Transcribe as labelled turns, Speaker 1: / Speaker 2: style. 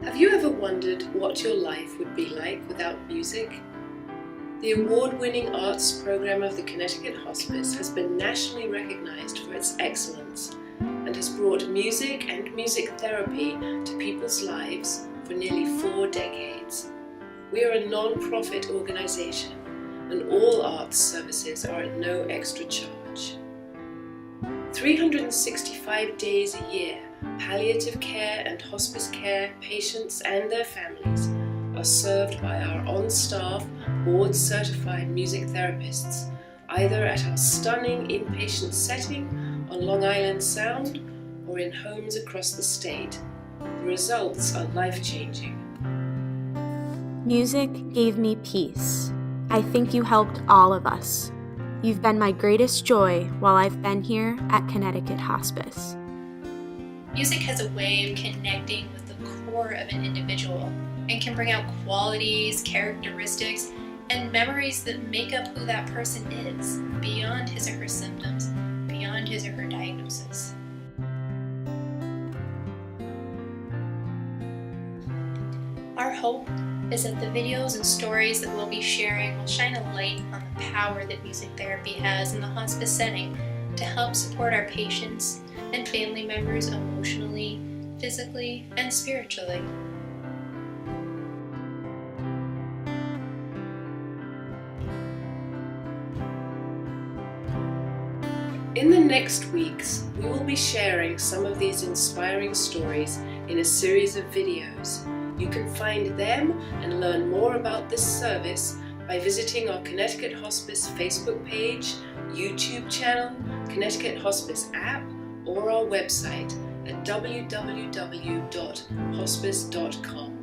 Speaker 1: Have you ever wondered what your life would be like without music? The award-winning arts program of the Connecticut Hospice has been nationally recognized for its excellence and has brought music and music therapy to people's lives for nearly 4 decades. We are a non-profit organization and all arts services are at no extra charge. 365 days a year, palliative care and hospice care patients and their families are served by our on-staff, board-certified music therapists, either at our stunning inpatient setting on Long Island Sound or in homes across the state. The results are life-changing.
Speaker 2: Music gave me peace. I think you helped all of us. You've been my greatest joy while I've been here at Connecticut Hospice.
Speaker 3: Music has a way of connecting with the core of an individual and can bring out qualities, characteristics, and memories that make up who that person is, beyond his or her symptoms, beyond his or her diagnosis. Our hope is that the videos and stories that we'll be sharing will shine a light on the power that music therapy has in the hospice setting to help support our patients and family members emotionally, physically, and spiritually.
Speaker 1: In the next weeks, we will be sharing some of these inspiring stories in a series of videos. You can find them and learn more about this service by visiting our Connecticut Hospice Facebook page, YouTube channel, Connecticut Hospice app, or our website at www.hospice.com.